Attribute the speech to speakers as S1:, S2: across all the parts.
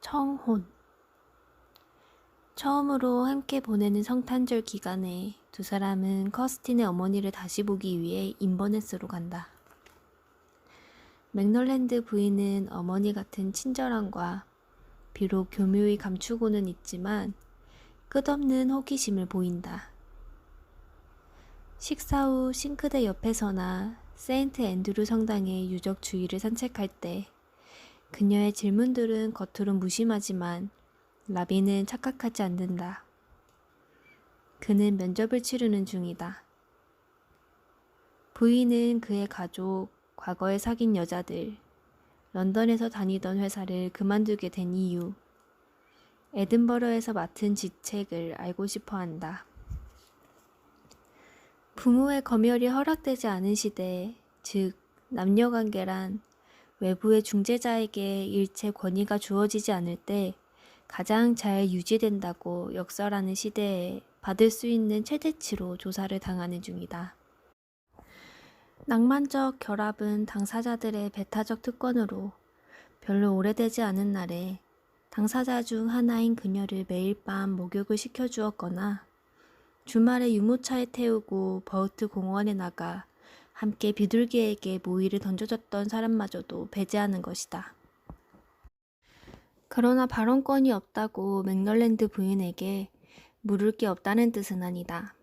S1: 청혼. 처음으로 함께 보내는 성탄절 기간에 두 사람은 커스틴의 어머니를 다시 보기 위해 인버네스로 간다. 맥널랜드 부인은 어머니 같은 친절함과 비록 교묘히 감추고는 있지만 끝없는 호기심을 보인다. 식사 후 싱크대 옆에서나 세인트 앤드루 성당의 유적 주위를 산책할 때 그녀의 질문들은 겉으론 무심하지만 라비는 착각하지 않는다. 그는 면접을 치르는 중이다. 부인은 그의 가족, 과거에 사귄 여자들, 런던에서 다니던 회사를 그만두게 된 이유, 에든버러에서 맡은 직책을 알고 싶어 한다. 부모의 검열이 허락되지 않은 시대, 즉 남녀관계란 외부의 중재자에게 일체 권위가 주어지지 않을 때 가장 잘 유지된다고 역설하는 시대에 받을 수 있는 최대치로 조사를 당하는 중이다. 낭만적 결합은 당사자들의 배타적 특권으로 별로 오래되지 않은 날에 당사자 중 하나인 그녀를 매일 밤 목욕을 시켜주었거나 주말에 유모차에 태우고 버우트 공원에 나가 함께 비둘기에게 모이를 던져줬던 사람마저도 배제하는 것이다. 그러나 발언권이 없다고 맥널랜드 부인에게 물을 게 없다는 뜻은 아니다.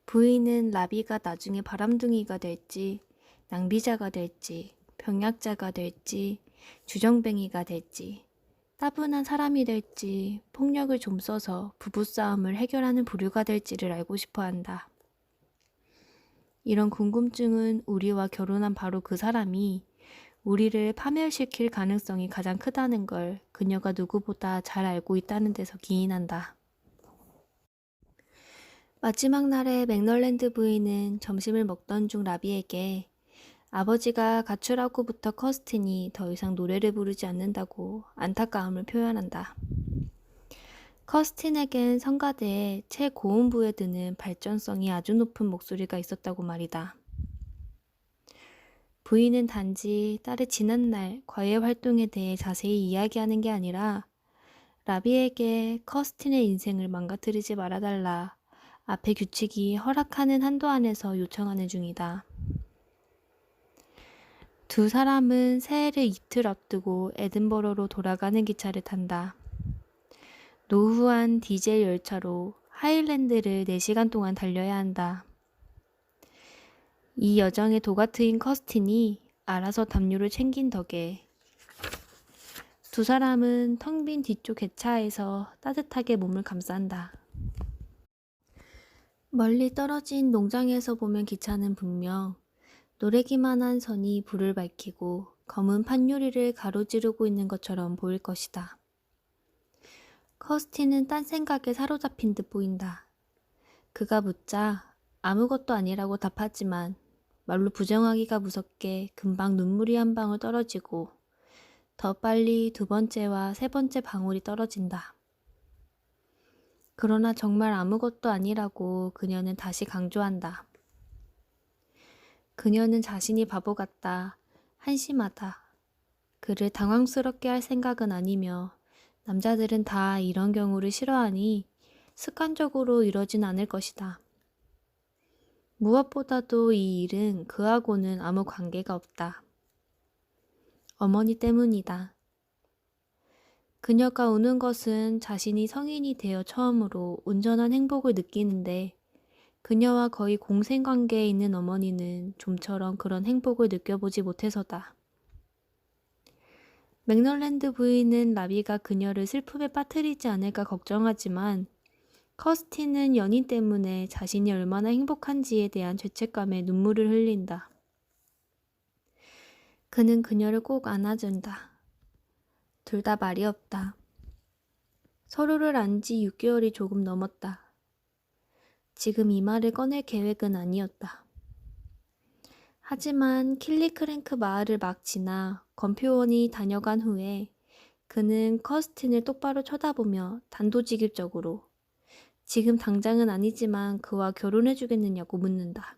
S1: 부인은 라비가 나중에 바람둥이가 될지, 낭비자가 될지, 병약자가 될지, 주정뱅이가 될지, 따분한 사람이 될지, 폭력을 좀 써서 부부싸움을 해결하는 부류가 될지를 알고 싶어 한다. 이런 궁금증은 우리와 결혼한 바로 그 사람이 우리를 파멸시킬 가능성이 가장 크다는 걸 그녀가 누구보다 잘 알고 있다는 데서 기인한다. 마지막 날에 맥널랜드 부인은 점심을 먹던 중 라비에게 아버지가 가출하고부터 커스틴이 더 이상 노래를 부르지 않는다고 안타까움을 표현한다. 커스틴에겐 성가대의 최고음부에 드는 발전성이 아주 높은 목소리가 있었다고 말이다. 부인은 단지 딸의 지난날 과외 활동에 대해 자세히 이야기하는 게 아니라 라비에게 커스틴의 인생을 망가뜨리지 말아달라 앞의 규칙이 허락하는 한도 안에서 요청하는 중이다. 두 사람은 새해를 이틀 앞두고 에든버러로 돌아가는 기차를 탄다. 노후한 디젤 열차로 하일랜드를 4시간 동안 달려야 한다. 이 여정의 도가트인 커스틴이 알아서 담요를 챙긴 덕에 두 사람은 텅 빈 뒤쪽 개차에서 따뜻하게 몸을 감싼다. 멀리 떨어진 농장에서 보면 기차는 분명 노래기만 한 선이 불을 밝히고 검은 판유리를 가로지르고 있는 것처럼 보일 것이다. 커스틴은 딴 생각에 사로잡힌 듯 보인다. 그가 묻자 아무것도 아니라고 답하지만 말로 부정하기가 무섭게 금방 눈물이 한 방울 떨어지고 더 빨리 두 번째와 세 번째 방울이 떨어진다. 그러나 정말 아무것도 아니라고 그녀는 다시 강조한다. 그녀는 자신이 바보 같다, 한심하다, 그를 당황스럽게 할 생각은 아니며 남자들은 다 이런 경우를 싫어하니 습관적으로 이러진 않을 것이다. 무엇보다도 이 일은 그하고는 아무 관계가 없다. 어머니 때문이다. 그녀가 우는 것은 자신이 성인이 되어 처음으로 온전한 행복을 느끼는데 그녀와 거의 공생관계에 있는 어머니는 좀처럼 그런 행복을 느껴보지 못해서다. 맥널랜드 부인은 라비가 그녀를 슬픔에 빠뜨리지 않을까 걱정하지만 커스틴은 연인 때문에 자신이 얼마나 행복한지에 대한 죄책감에 눈물을 흘린다. 그는 그녀를 꼭 안아준다. 둘 다 말이 없다. 서로를 안 지 6개월이 조금 넘었다. 지금 이 말을 꺼낼 계획은 아니었다. 하지만 킬리크랭크 마을을 막 지나 검표원이 다녀간 후에 그는 커스틴을 똑바로 쳐다보며 단도직입적으로 지금 당장은 아니지만 그와 결혼해주겠느냐고 묻는다.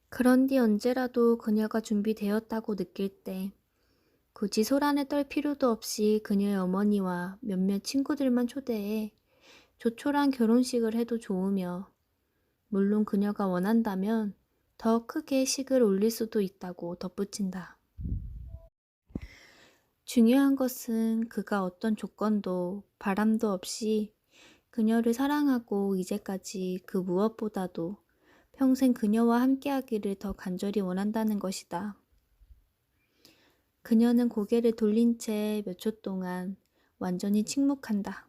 S1: 그런 뒤 언제라도 그녀가 준비되었다고 느낄 때 굳이 소란을 떨 필요도 없이 그녀의 어머니와 몇몇 친구들만 초대해 조촐한 결혼식을 해도 좋으며, 물론 그녀가 원한다면 더 크게 식을 올릴 수도 있다고 덧붙인다. 중요한 것은 그가 어떤 조건도 바람도 없이 그녀를 사랑하고 이제까지 그 무엇보다도 평생 그녀와 함께하기를 더 간절히 원한다는 것이다. 그녀는 고개를 돌린 채 몇 초 동안 완전히 침묵한다.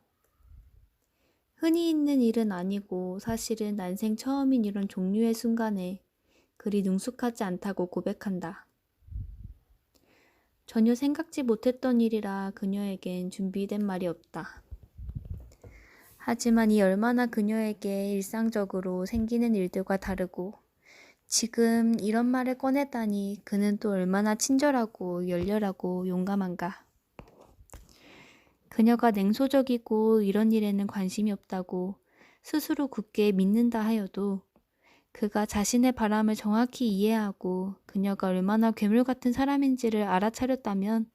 S1: 흔히 있는 일은 아니고 사실은 난생 처음인 이런 종류의 순간에 그리 능숙하지 않다고 고백한다. 전혀 생각지 못했던 일이라 그녀에겐 준비된 말이 없다. 하지만 이 얼마나 그녀에게 일상적으로 생기는 일들과 다르고 지금 이런 말을 꺼냈다니 그는 또 얼마나 친절하고 열렬하고 용감한가. 그녀가 냉소적이고 이런 일에는 관심이 없다고 스스로 굳게 믿는다 하여도 그가 자신의 바람을 정확히 이해하고 그녀가 얼마나 괴물 같은 사람인지를 알아차렸다면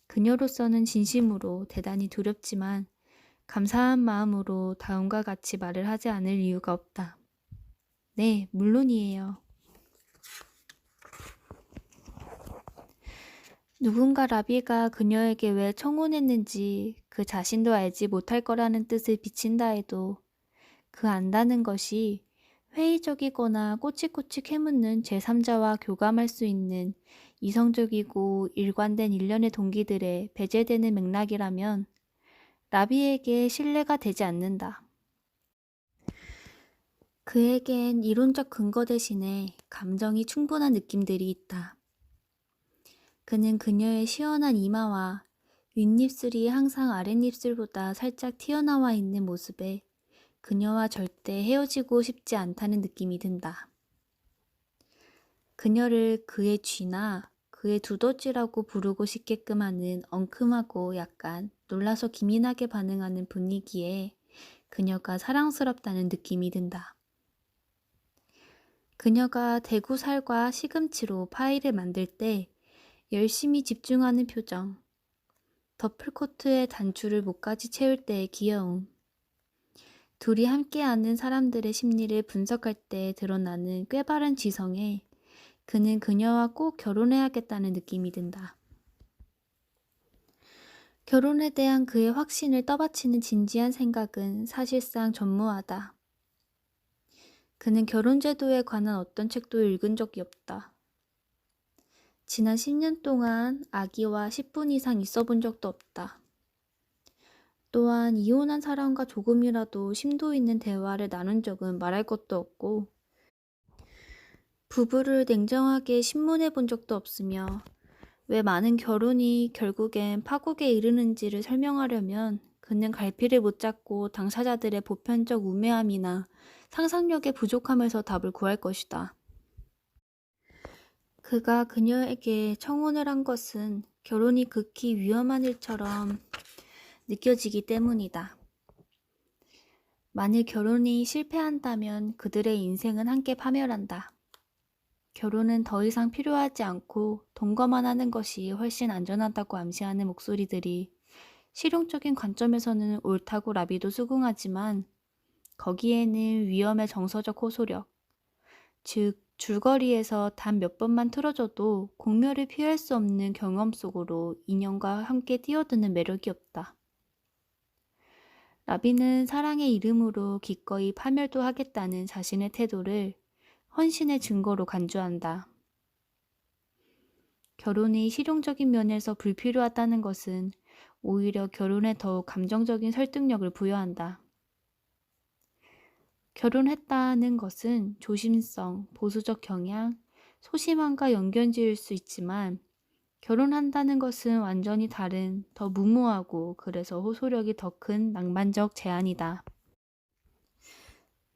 S1: 그녀로서는 진심으로 대단히 두렵지만 감사한 마음으로 다음과 같이 말을 하지 않을 이유가 없다. 네, 물론이에요. 누군가 라비가 그녀에게 왜 청혼했는지 그 자신도 알지 못할 거라는 뜻을 비친다 해도 그 안다는 것이 회의적이거나 꼬치꼬치 캐묻는 제3자와 교감할 수 있는 이성적이고 일관된 일련의 동기들에 배제되는 맥락이라면 라비에게 신뢰가 되지 않는다. 그에겐 이론적 근거 대신에 감정이 충분한 느낌들이 있다. 그는 그녀의 시원한 이마와 윗입술이 항상 아랫입술보다 살짝 튀어나와 있는 모습에 그녀와 절대 헤어지고 싶지 않다는 느낌이 든다. 그녀를 그의 쥐나 그의 두더지라고 부르고 싶게끔 하는 엉큼하고 약간 놀라서 기민하게 반응하는 분위기에 그녀가 사랑스럽다는 느낌이 든다. 그녀가 대구살과 시금치로 파이를 만들 때 열심히 집중하는 표정, 더플코트의 단추를 목까지 채울 때의 귀여움, 둘이 함께하는 사람들의 심리를 분석할 때 드러나는 꾀바른 지성에 그는 그녀와 꼭 결혼해야겠다는 느낌이 든다. 결혼에 대한 그의 확신을 떠받치는 진지한 생각은 사실상 전무하다. 그는 결혼제도에 관한 어떤 책도 읽은 적이 없다. 지난 10년 동안 아기와 10분 이상 있어 본 적도 없다. 또한 이혼한 사람과 조금이라도 심도 있는 대화를 나눈 적은 말할 것도 없고 부부를 냉정하게 신문해 본 적도 없으며 왜 많은 결혼이 결국엔 파국에 이르는지를 설명하려면 그는 갈피를 못 잡고 당사자들의 보편적 우매함이나 상상력의 부족함에서 답을 구할 것이다. 그가 그녀에게 청혼을 한 것은 결혼이 극히 위험한 일처럼 느껴지기 때문이다. 만일 결혼이 실패한다면 그들의 인생은 함께 파멸한다. 결혼은 더 이상 필요하지 않고 동거만 하는 것이 훨씬 안전하다고 암시하는 목소리들이 실용적인 관점에서는 옳다고 라비도 수긍하지만 거기에는 위험의 정서적 호소력, 즉 줄거리에서 단 몇 번만 틀어져도 공멸을 피할 수 없는 경험 속으로 인연과 함께 뛰어드는 매력이 없다. 라비는 사랑의 이름으로 기꺼이 파멸도 하겠다는 자신의 태도를 헌신의 증거로 간주한다. 결혼이 실용적인 면에서 불필요하다는 것은 오히려 결혼에 더욱 감정적인 설득력을 부여한다. 결혼했다는 것은 조심성, 보수적 경향, 소심함과 연결지을 수 있지만 결혼한다는 것은 완전히 다른, 더 무모하고 그래서 호소력이 더 큰 낭만적 제안이다.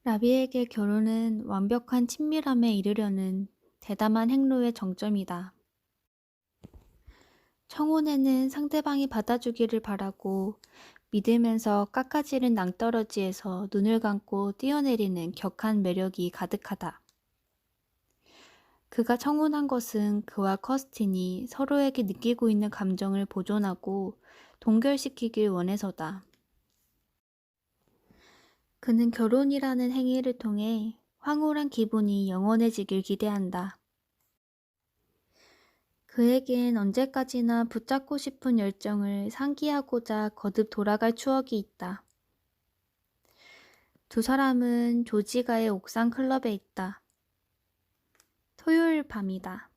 S1: 라비에게 결혼은 완벽한 친밀함에 이르려는 대담한 행로의 정점이다. 청혼에는 상대방이 받아주기를 바라고 믿으면서 깎아지른 낭떠러지에서 눈을 감고 뛰어내리는 격한 매력이 가득하다. 그가 청혼한 것은 그와 커스틴이 서로에게 느끼고 있는 감정을 보존하고 동결시키길 원해서다. 그는 결혼이라는 행위를 통해 황홀한 기분이 영원해지길 기대한다. 그에겐 언제까지나 붙잡고 싶은 열정을 상기하고자 거듭 돌아갈 추억이 있다. 두 사람은 조지가의 옥상 클럽에 있다. 토요일 밤이다.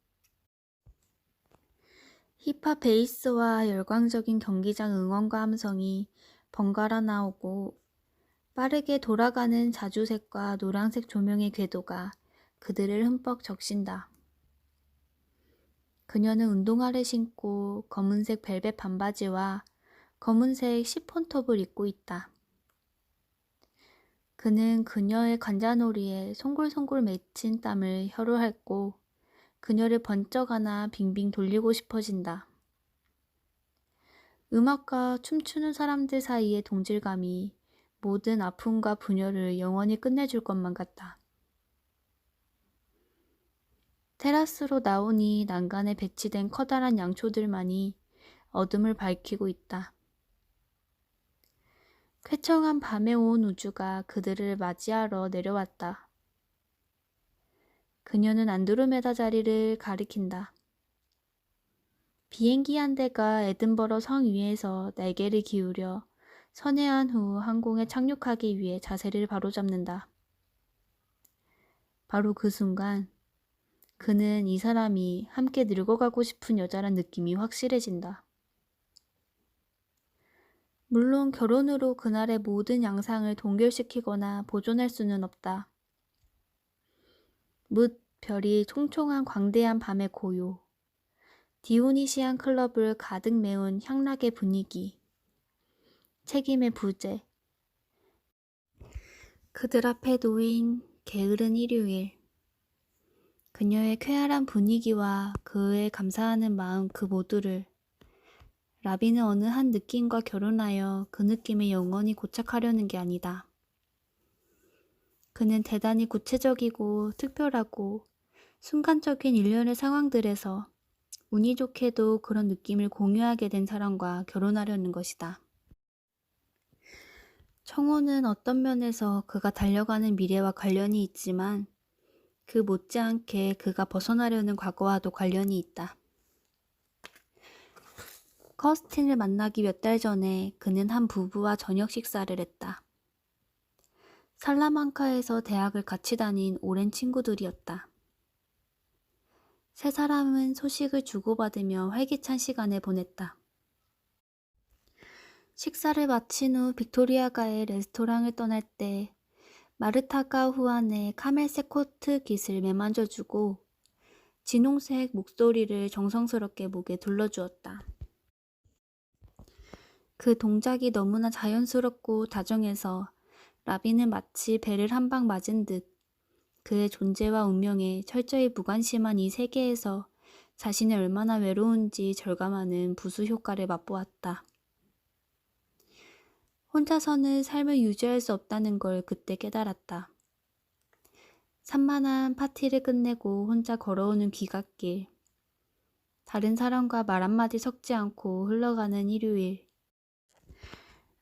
S1: 힙합 베이스와 열광적인 경기장 응원과 함성이 번갈아 나오고 빠르게 돌아가는 자주색과 노란색 조명의 궤도가 그들을 흠뻑 적신다. 그녀는 운동화를 신고 검은색 벨벳 반바지와 검은색 시폰톱을 입고 있다. 그는 그녀의 관자놀이에 송골송골 맺힌 땀을 혀로 핥고 그녀를 번쩍 안아 빙빙 돌리고 싶어진다. 음악과 춤추는 사람들 사이의 동질감이 모든 아픔과 분열을 영원히 끝내줄 것만 같다. 테라스로 나오니 난간에 배치된 커다란 양초들만이 어둠을 밝히고 있다. 쾌청한 밤에 온 우주가 그들을 맞이하러 내려왔다. 그녀는 안드로메다 자리를 가리킨다. 비행기 한 대가 에든버러 성 위에서 날개를 기울여 선회한 후 항공에 착륙하기 위해 자세를 바로잡는다. 바로 그 순간 그는 이 사람이 함께 늙어가고 싶은 여자란 느낌이 확실해진다. 물론 결혼으로 그날의 모든 양상을 동결시키거나 보존할 수는 없다. 뭇 별이 총총한 광대한 밤의 고요, 디오니시안 클럽을 가득 메운 향락의 분위기, 책임의 부재, 그들 앞에 놓인 게으른 일요일, 그녀의 쾌활한 분위기와 그의 감사하는 마음 그 모두를 라비는 어느 한 느낌과 결혼하여 그 느낌에 영원히 고착하려는 게 아니다. 그는 대단히 구체적이고 특별하고 순간적인 일련의 상황들에서 운이 좋게도 그런 느낌을 공유하게 된 사람과 결혼하려는 것이다. 청혼은 어떤 면에서 그가 달려가는 미래와 관련이 있지만 그 못지않게 그가 벗어나려는 과거와도 관련이 있다. 커스틴을 만나기 몇 달 전에 그는 한 부부와 저녁 식사를 했다. 살라망카에서 대학을 같이 다닌 오랜 친구들이었다. 세 사람은 소식을 주고받으며 활기찬 시간을 보냈다. 식사를 마친 후 빅토리아가의 레스토랑을 떠날 때 마르타가 후안의 카멜색 코트 깃을 매만져주고 진홍색 목도리를 정성스럽게 목에 둘러주었다. 그 동작이 너무나 자연스럽고 다정해서 라비는 마치 배를 한 방 맞은 듯 그의 존재와 운명에 철저히 무관심한 이 세계에서 자신이 얼마나 외로운지 절감하는 부수 효과를 맛보았다. 혼자서는 삶을 유지할 수 없다는 걸 그때 깨달았다. 산만한 파티를 끝내고 혼자 걸어오는 귀갓길, 다른 사람과 말 한마디 섞지 않고 흘러가는 일요일,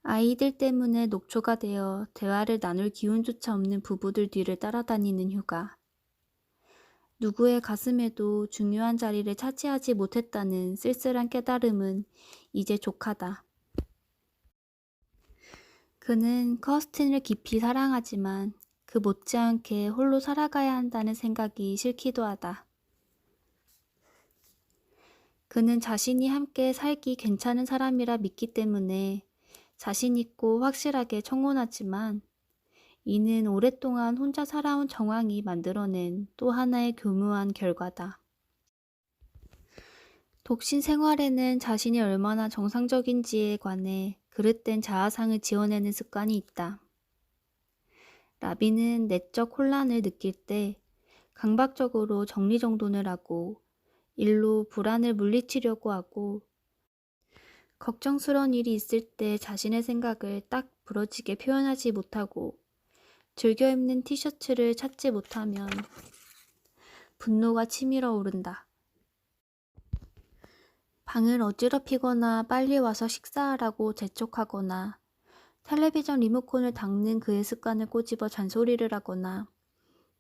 S1: 아이들 때문에 녹초가 되어 대화를 나눌 기운조차 없는 부부들 뒤를 따라다니는 휴가, 누구의 가슴에도 중요한 자리를 차지하지 못했다는 쓸쓸한 깨달음은 이제 족하다. 그는 커스틴을 깊이 사랑하지만 그 못지않게 홀로 살아가야 한다는 생각이 싫기도 하다. 그는 자신이 함께 살기 괜찮은 사람이라 믿기 때문에 자신 있고 확실하게 청혼하지만 이는 오랫동안 혼자 살아온 정황이 만들어낸 또 하나의 교묘한 결과다. 독신 생활에는 자신이 얼마나 정상적인지에 관해 그릇된 자아상을 지어내는 습관이 있다. 라비는 내적 혼란을 느낄 때 강박적으로 정리정돈을 하고 일로 불안을 물리치려고 하고 걱정스러운 일이 있을 때 자신의 생각을 딱 부러지게 표현하지 못하고 즐겨 입는 티셔츠를 찾지 못하면 분노가 치밀어 오른다. 방을 어지럽히거나 빨리 와서 식사하라고 재촉하거나 텔레비전 리모컨을 닦는 그의 습관을 꼬집어 잔소리를 하거나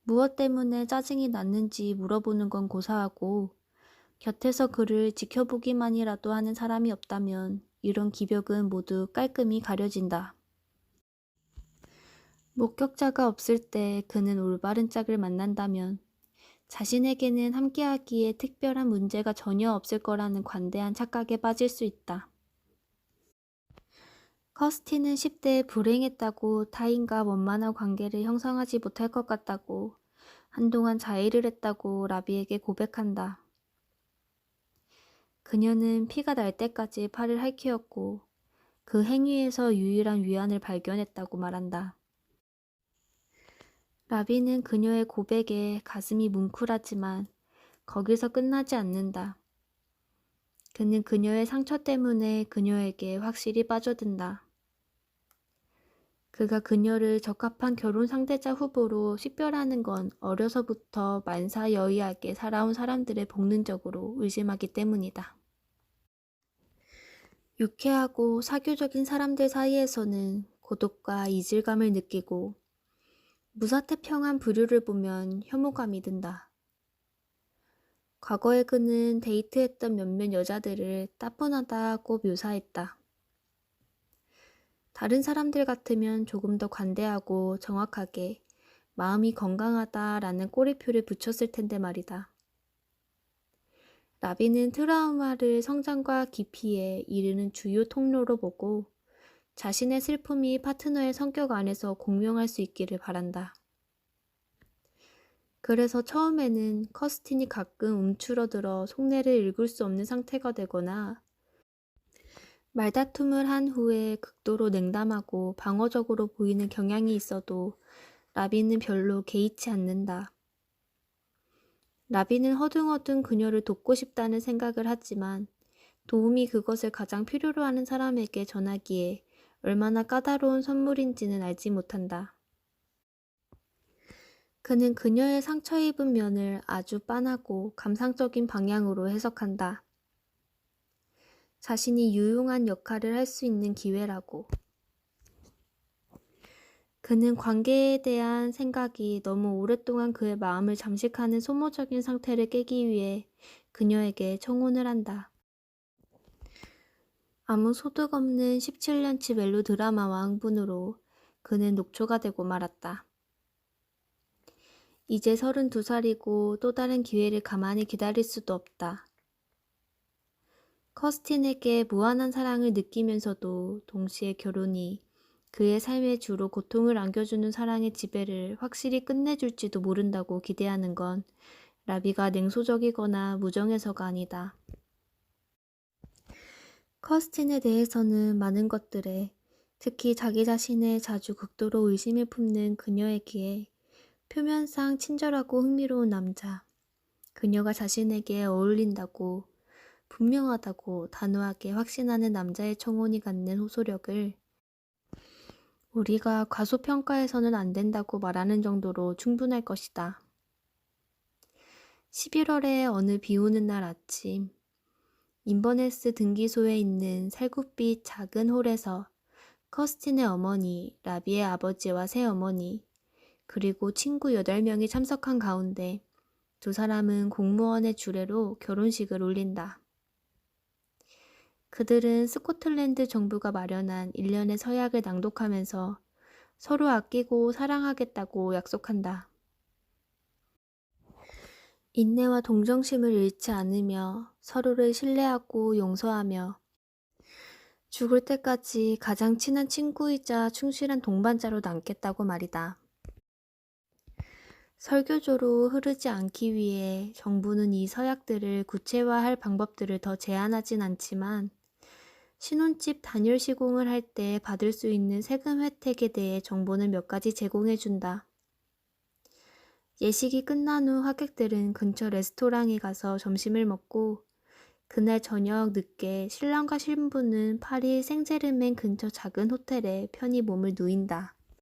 S1: 무엇 때문에 짜증이 났는지 물어보는 건 고사하고 곁에서 그를 지켜보기만이라도 하는 사람이 없다면 이런 기벽은 모두 깔끔히 가려진다. 목격자가 없을 때 그는 올바른 짝을 만난다면 자신에게는 함께하기에 특별한 문제가 전혀 없을 거라는 관대한 착각에 빠질 수 있다. 커스티는 10대에 불행했다고 타인과 원만한 관계를 형성하지 못할 것 같다고 한동안 자해를 했다고 라비에게 고백한다. 그녀는 피가 날 때까지 팔을 핥히었고 그 행위에서 유일한 위안을 발견했다고 말한다. 라비는 그녀의 고백에 가슴이 뭉클하지만 거기서 끝나지 않는다. 그는 그녀의 상처 때문에 그녀에게 확실히 빠져든다. 그가 그녀를 적합한 결혼 상대자 후보로 식별하는 건 어려서부터 만사여의하게 살아온 사람들의 본능적으로 의심하기 때문이다. 유쾌하고 사교적인 사람들 사이에서는 고독과 이질감을 느끼고 무사태평한 부류를 보면 혐오감이 든다. 과거에 그는 데이트했던 몇몇 여자들을 따분하다고 묘사했다. 다른 사람들 같으면 조금 더 관대하고 정확하게 마음이 건강하다라는 꼬리표를 붙였을 텐데 말이다. 라비는 트라우마를 성장과 깊이에 이르는 주요 통로로 보고 자신의 슬픔이 파트너의 성격 안에서 공명할 수 있기를 바란다. 그래서 처음에는 커스틴이 가끔 움츠러들어 속내를 읽을 수 없는 상태가 되거나 말다툼을 한 후에 극도로 냉담하고 방어적으로 보이는 경향이 있어도 라비는 별로 개의치 않는다. 라비는 허둥허둥 그녀를 돕고 싶다는 생각을 하지만 도움이 그것을 가장 필요로 하는 사람에게 전하기에 얼마나 까다로운 선물인지는 알지 못한다. 그는 그녀의 상처 입은 면을 아주 빤하고 감상적인 방향으로 해석한다. 자신이 유용한 역할을 할 수 있는 기회라고. 그는 관계에 대한 생각이 너무 오랫동안 그의 마음을 잠식하는 소모적인 상태를 깨기 위해 그녀에게 청혼을 한다. 아무 소득 없는 17년치 멜로 드라마와 흥분으로 그는 녹초가 되고 말았다. 이제 32살이고 또 다른 기회를 가만히 기다릴 수도 없다. 커스틴에게 무한한 사랑을 느끼면서도 동시에 결혼이 그의 삶에 주로 고통을 안겨주는 사랑의 지배를 확실히 끝내줄지도 모른다고 기대하는 건 라비가 냉소적이거나 무정해서가 아니다. 커스틴에 대해서는 많은 것들에 특히 자기 자신의 자주 극도로 의심을 품는 그녀에게 표면상 친절하고 흥미로운 남자, 그녀가 자신에게 어울린다고 분명하다고 단호하게 확신하는 남자의 청혼이 갖는 호소력을 우리가 과소평가해서는 안 된다고 말하는 정도로 충분할 것이다. 11월의 어느 비오는 날 아침, 인버네스 등기소에 있는 살구빛 작은 홀에서 커스틴의 어머니, 라비의 아버지와 새어머니, 그리고 친구 8명이 참석한 가운데 두 사람은 공무원의 주례로 결혼식을 올린다. 그들은 스코틀랜드 정부가 마련한 일련의 서약을 낭독하면서 서로 아끼고 사랑하겠다고 약속한다. 인내와 동정심을 잃지 않으며 서로를 신뢰하고 용서하며 죽을 때까지 가장 친한 친구이자 충실한 동반자로 남겠다고 말이다. 설교조로 흐르지 않기 위해 정부는 이 서약들을 구체화할 방법들을 더 제한하진 않지만 신혼집 단열 시공을 할 때 받을 수 있는 세금 혜택에 대해 정보는 몇 가지 제공해준다. 예식이 끝난 후 하객들은 근처 레스토랑에 가서 점심을 먹고 그날 저녁 늦게 신랑과 신부는 파리 생제르맹 근처 작은 호텔에 편히 몸을 누인다.